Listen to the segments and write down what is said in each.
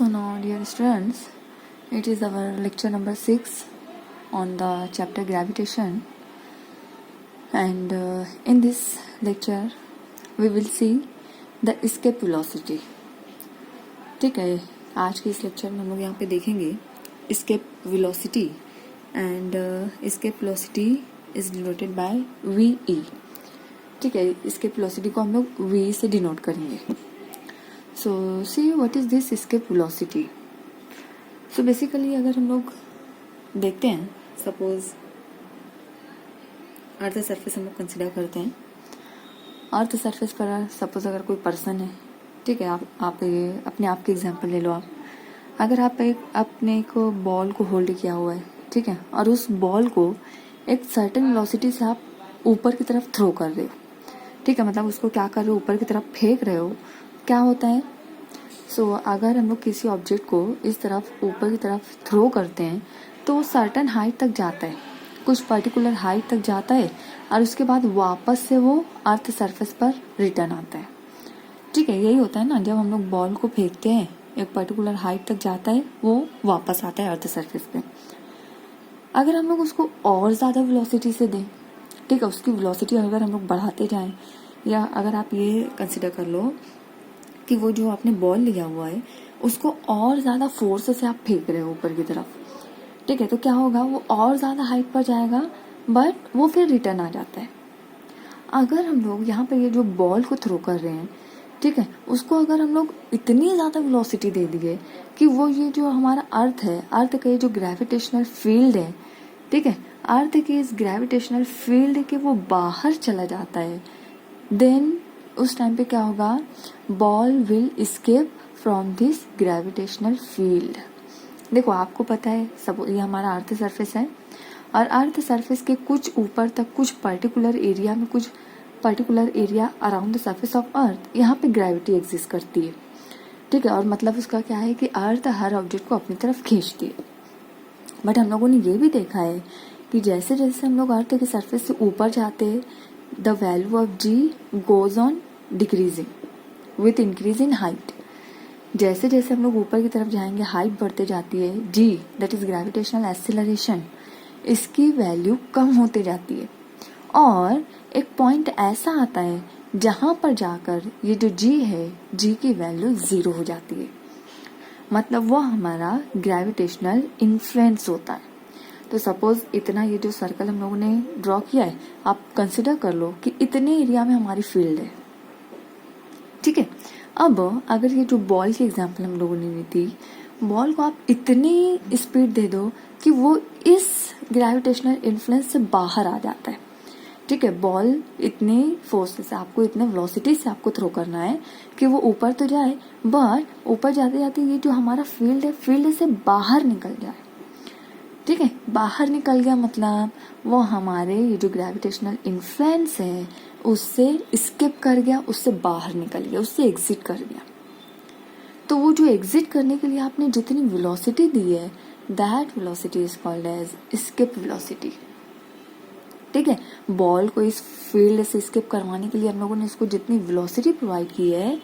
So now, dear students, it is our lecture number 6 on the chapter gravitation, and in this lecture we will see the escape velocity. ठीक है, आज के इस lecture में हम लोग यहाँ पे देखेंगे escape velocity, and escape velocity is denoted by VE. ठीक है, escape velocity को हम लोग V से डिनोट करेंगे. So see what is this escape velocity. So basically अगर हम लोग देखते हैं, सपोज अर्थ सरफेस हम लोग कंसिडर करते हैं. अर्थ सरफेस पर सपोज अगर कोई पर्सन है, ठीक है, आप ये अपने आप के एग्जांपल ले लो. आप अगर आप अपने एक बॉल को होल्ड किया हुआ है, ठीक है, और उस बॉल को एक सर्टेन वेलोसिटी से आप ऊपर की तरफ थ्रो कर रहे हो, ठीक है, मतलब उसको क्या कर रहे हो, ऊपर की तरफ फेंक रहे हो. क्या होता है, अगर हम लोग किसी ऑब्जेक्ट को इस तरफ ऊपर की तरफ थ्रो करते हैं तो वो सर्टेन हाइट तक जाता है, कुछ पर्टिकुलर हाइट तक जाता है, और उसके बाद वापस से वो अर्थ सरफेस पर रिटर्न आता है. ठीक है, यही होता है ना, जब हम लोग बॉल को फेंकते हैं एक पर्टिकुलर हाइट तक जाता है, वो वापस आता है अर्थ सरफेस पे. अगर हम लोग उसको और ज़्यादा वेलोसिटी से दें, ठीक है, उसकी वेलोसिटी अगर हम लोग बढ़ाते जाएं, या अगर आप ये कंसिडर कर लो कि वो जो आपने बॉल लिया हुआ है उसको और ज़्यादा फोर्स से आप फेंक रहे हो ऊपर की तरफ, ठीक है, तो क्या होगा, वो और ज़्यादा हाइट पर जाएगा, बट वो फिर रिटर्न आ जाता है. अगर हम लोग यहाँ पर ये जो बॉल को थ्रो कर रहे हैं, ठीक है, उसको अगर हम लोग इतनी ज़्यादा वेलोसिटी दे दिए कि वो ये जो हमारा अर्थ है, अर्थ का ये जो ग्रेविटेशनल फील्ड है, ठीक है, अर्थ के इस ग्रेविटेशनल फील्ड के वो बाहर चला जाता है, देन उस टाइम पे क्या होगा, ball will escape from this gravitational field. देखो आपको पता है, सब ये हमारा अर्थ सरफेस है, और अर्थ सरफेस के कुछ ऊपर तक कुछ पर्टिकुलर एरिया में, कुछ particular area around the surface of अर्थ, यहाँ पे ग्रेविटी एग्जिस्ट करती है. ठीक है, और मतलब उसका क्या है कि अर्थ हर ऑब्जेक्ट को अपनी तरफ खींचती है. बट हम लोगों ने ये भी देखा है कि जैसे जैसे हम लोग अर्थ के सरफेस से ऊपर जाते हैं, the value of g goes on decreasing with increase in height. जैसे जैसे हम लोग ऊपर की तरफ जाएंगे, हाइट बढ़ते जाती है, जी दैट इज ग्रेविटेशनल एक्सीलरेशन, इसकी वैल्यू कम होते जाती है, और एक पॉइंट ऐसा आता है जहां पर जाकर ये जो जी है, जी की वैल्यू 0 हो जाती है. मतलब वो हमारा ग्रेविटेशनल इन्फ्लुएंस होता है. तो सपोज इतना ये जो सर्कल हम लोगों ने ड्रॉ किया है, आप कंसिडर कर लो कि इतने एरिया में हमारी फील्ड है. ठीक है, अब अगर ये जो बॉल की एग्जांपल हम लोगों ने ली थी, बॉल को आप इतनी स्पीड दे दो कि वो इस ग्रेविटेशनल इन्फ्लुएंस से बाहर आ जाता है. ठीक है, बॉल इतने फोर्स से आपको, इतने वेलोसिटी से आपको थ्रो करना है कि वो ऊपर तो जाए, बट ऊपर जाते जाते ये जो हमारा फील्ड है, फील्ड से बाहर निकल जाए. ठीक है, बाहर निकल गया मतलब वो हमारे ये जो ग्रेविटेशनल इन्फ्लुएंस है उससे स्किप कर गया, उससे बाहर निकल गया, उससे एग्जिट कर गया. तो वो जो एग्जिट करने के लिए आपने जितनी वेलोसिटी दी है, that velocity is called as escape velocity. ठीक है, बॉल को इस फील्ड से स्किप करवाने के लिए हम लोगों ने इसको जितनी वेलोसिटी प्रोवाइड की है,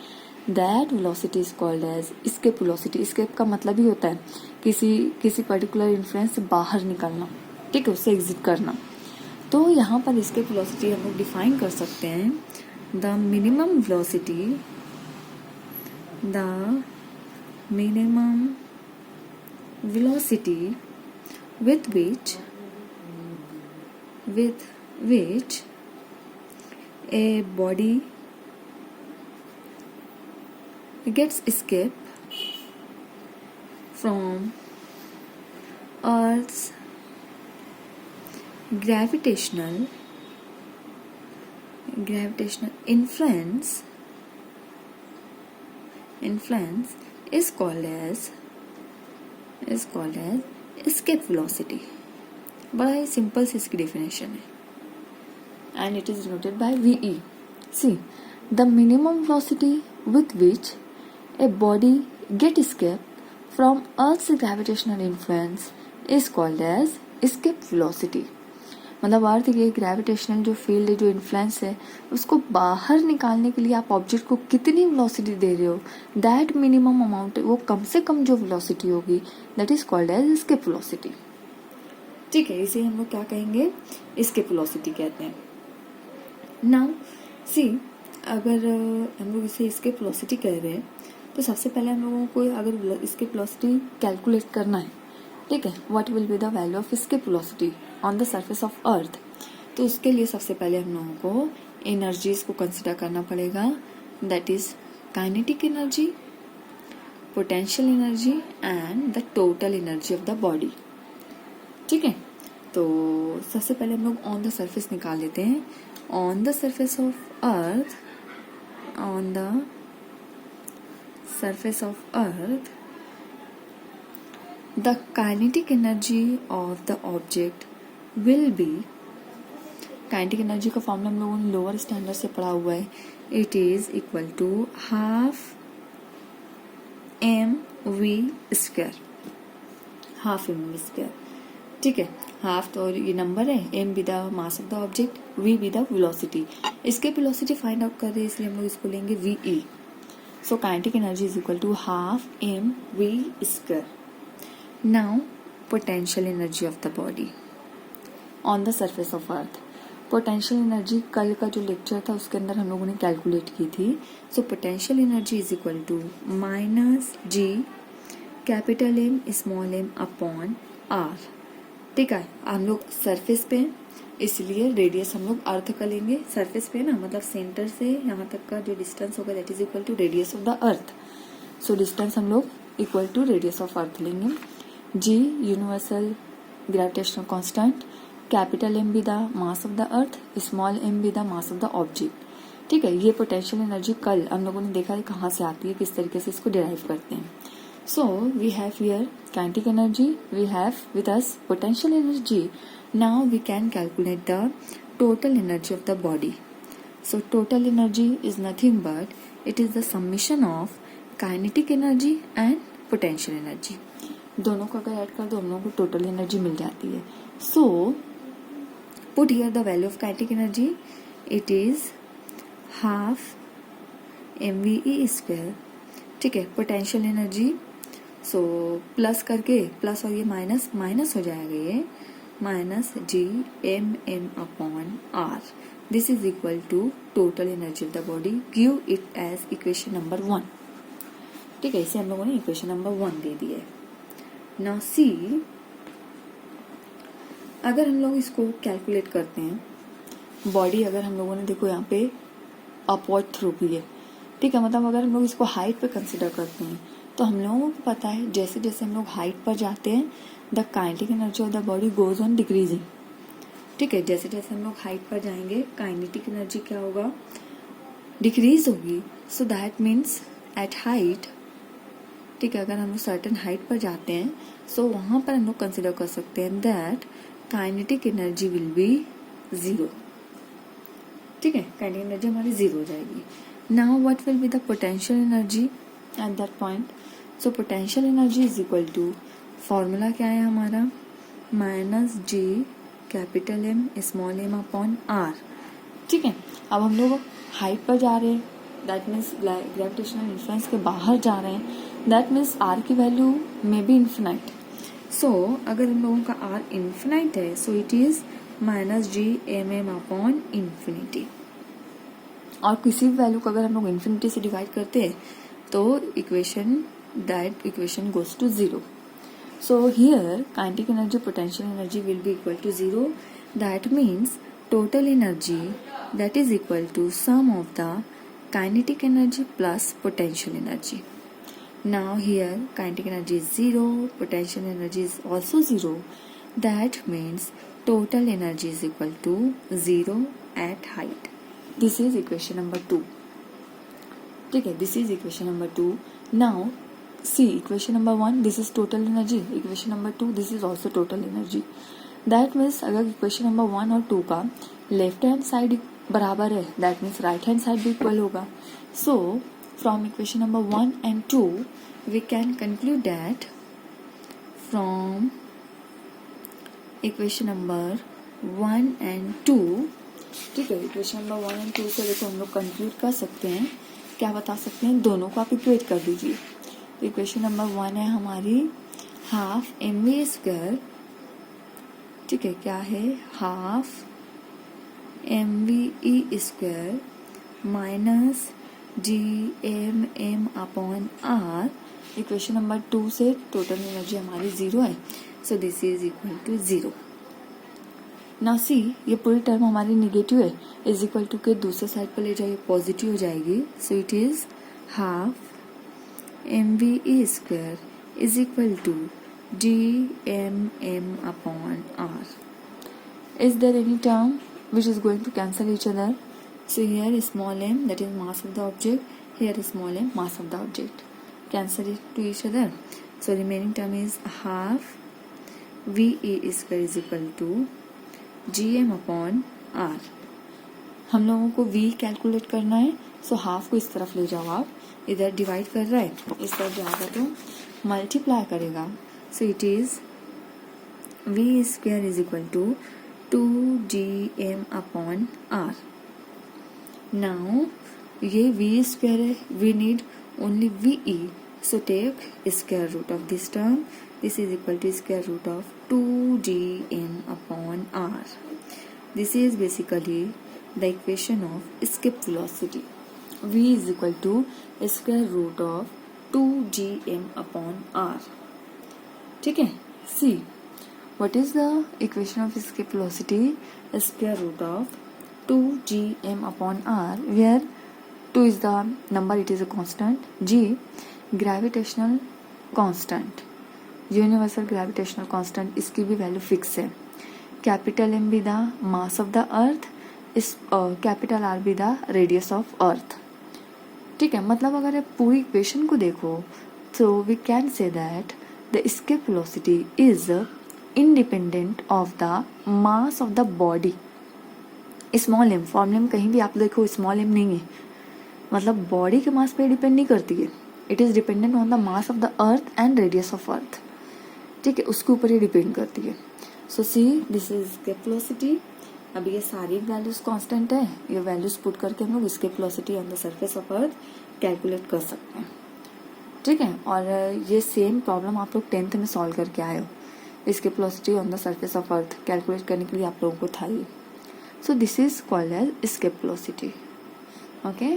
that velocity is called as escape velocity. Escape का मतलब ही होता है किसी पर्टिकुलर इन्फ्लुएंस से बाहर निकलना, ठीक है, उससे एग्जिट करना. तो यहाँ पर स्किप वेलोसिटी हम लोग डिफाइन कर सकते हैं, the minimum velocity with which a body gets escape from Earth's gravitational influence is called as escape velocity. बड़ा ही सिंपल सी इसकी डेफिनेशन है, and it is denoted by VE. See, the minimum velocity with which a body get escape from Earth's gravitational influence is called as escape velocity. मतलब अर्थ के gravitational जो field जो influence है उसको बाहर निकालने के लिए आप ऑब्जेक्ट को कितनी वेलोसिटी दे रहे हो, दैट मिनिमम अमाउंट, वो कम से कम जो वेलोसिटी होगी that is called as escape velocity. ठीक है, इसे हम लोग क्या कहेंगे, एस्केप वेलोसिटी कहते हैं। नाउ सी, अगर हम लोग इसे एस्केप वेलोसिटी कह रहे हैं तो सबसे पहले हम लोगों को अगर एस्केप वेलोसिटी कैलकुलेट करना है, ठीक है, what will be the value of escape velocity on the surface of अर्थ, तो उसके लिए सबसे पहले हम लोगों को एनर्जीज को कंसिडर करना पड़ेगा, that is kinetic energy, potential energy and the total energy of the body. ठीक है, तो सबसे पहले हम लोग ऑन द सरफेस निकाल लेते हैं। On the surface of earth, on the surface of earth, the kinetic energy of the object will be, kinetic energy का फॉर्मूला हम लोगों ने लोअर स्टैंडर्ड से पढ़ा हुआ है, it is equal to half M v square, half M v square. ठीक है, हाफ तो ये नंबर है, m be the mass of the object, v be the velocity. इसके वेलोसिटी फाइंड आउट कर रहे हैं इसलिए हम लोग इसको लेंगे v e. So kinetic energy is equal to half M v square. Now, potential energy of the body on the surface of earth. Potential energy कल का जो लेक्चर था उसके अंदर हम लोगों ने कैलकुलेट की थी। So potential energy is equal to minus G capital m small m upon r. ठीक है, हम लोग सरफेस पे इसलिए रेडियस हम लोग अर्थ का लेंगे, सरफेस पे ना, मतलब सेंटर से यहाँ तक का जो डिस्टेंस होगा that is equal to radius of the earth. So distance हम लोग equal to radius of earth लेंगे। G universal gravitational constant, capital M be the mass of the earth, small m be the mass of the object. ठीक है, ये potential energy कल हम लोगों ने देखा है कहाँ से आती है, किस तरीके से इसको डिराइव करते हैं। So we have here kinetic energy, we have with us potential energy. Now we can calculate the total energy of the body. So total energy is nothing but it is the summation of kinetic energy and potential energy. दोनों को अगर add कर दो हम लोगों को total energy मिल जाती है। So put here the value of kinetic energy, it is half M V E square. ठीक है, पोटेंशियल एनर्जी, सो प्लस करके, प्लस और ये माइनस माइनस हो जाएगा, ये minus G M M upon r, this is equal to total energy of the body. Give it as equation number 1। ठीक है, इसे हम लोगों ने इक्वेशन नंबर 1 दे दी है। नाउ सी, अगर हम लोग इसको कैलकुलेट करते हैं, बॉडी अगर हम लोगों ने देखो यहाँ पे अपवर्ड थ्रू की है, ठीक है, मतलब अगर हम लोग इसको हाइट पे कंसिडर करते हैं तो हम लोगों को पता है जैसे जैसे हम लोग हाइट पर जाते हैं the kinetic energy of the body goes on decreasing. ठीक है, जैसे जैसे हम लोग हाइट पर जाएंगे काइनेटिक एनर्जी क्या होगा, डिक्रीज होगी। So that means at height, ठीक है, अगर हम लोग सर्टेन हाइट पर जाते हैं सो वहां पर हम लोग कंसिडर कर सकते हैं that kinetic energy will be 0। ठीक है, काइनेटिक एनर्जी हमारी 0 हो जाएगी। Now what will be the potential energy at that point. So potential energy is equal to, formula क्या है हमारा, minus G capital m small m upon r. ठीक है, अब हम लोग हाइट पर जा रहे हैं, दैट मीन्स ग्रेविटेशनल इन्फ्लुएंस के बाहर जा रहे हैं, दैट मीन्स आर की value may be infinite. So अगर हम लोगों का आर इन्फिनाइट है so it is minus G M M upon infinity. और किसी भी वैल्यू को अगर हम लोग इन्फिनिटी से डिवाइड करते हैं तो equation goes to 0। So here kinetic energy potential energy will be equal to 0। That means total energy that is equal to sum of the kinetic energy plus potential energy. Now here kinetic energy is 0, potential energy is also 0. That means total energy is equal to 0 at height. This is equation number 2. ठीक है, this is equation number 2. Now see equation number 1, this is total energy. Equation number 2, this is also total energy. That means अगर equation number 1 और 2 का left hand side बराबर है that means right hand side भी equal होगा। So from equation number 1 and 2 we can conclude that from equation number 1 and 2, ठीक है, equation number 1 and 2 से देखो हम लोग कंक्लूड कर सकते हैं, क्या बता सकते हैं, दोनों को आप इक्वेट कर दीजिए। इक्वेशन नंबर 1 है हमारी हाफ एम वी स्क्वायर, ठीक है, क्या है, half M V E square minus G M M upon R. Equation number 2 से टोटल एनर्जी हमारी 0 है, so this is equal to 0। ना सी, ये पूरी टर्म हमारी निगेटिव है, इज इक्वल टू के दूसरे साइड पर ले जाइए, पॉजिटिव हो जाएगी, so it is half M V E square is equal to G M M upon R. Is there any term which is going to cancel each other? So here small m, that is mass of the object, here small m, mass of the object, cancel it to each other. So remaining term is half VE square is equal to GM upon R. हम लोगों को V calculate करना है, so half को इस तरफ ले जाओ, आप इधर डिवाइड कर रहा है, इस तरफ जाएगा तो मल्टीप्लाई करेगा, so it is V square is equal to 2GM upon R. Now ये V स्क्वायर है, we need only VE, so take square root of this term. This is equal to square root of 2GM upon R. This is basically the equation of escape velocity. V is equal to square root of 2GM upon R. ठीक है, see what is the equation of escape velocity? Square root of 2GM upon R, where 2 is the number, it is a constant, G gravitational constant, universal gravitational constant, इसकी भी value fix है, capital M be the mass of the earth, इस capital R be the radius of earth. ठीक है, मतलब अगर आप पूरी इक्वेशन को देखो तो we can say that the escape velocity is independent of the mass of the body. Small M, फॉर्मूले में कहीं भी आप देखो स्मॉल एम नहीं है, मतलब बॉडी के मास पे डिपेंड नहीं करती है, it is dependent on the mass of the earth and radius of earth. ठीक है, उसके ऊपर ही डिपेंड करती है। So see this is escape velocity. अब ये सारी वैल्यूज कांस्टेंट है, ये वैल्यूज पुट करके हम लोग escape velocity on the surface of earth calculate कर सकते हैं। ठीक है, और ये सेम प्रॉब्लम आप लोग 10th में सॉल्व करके आए हो, escape velocity on the surface of earth calculate करने के लिए आप लोगों को था ही। So this is called as escape velocity. Okay.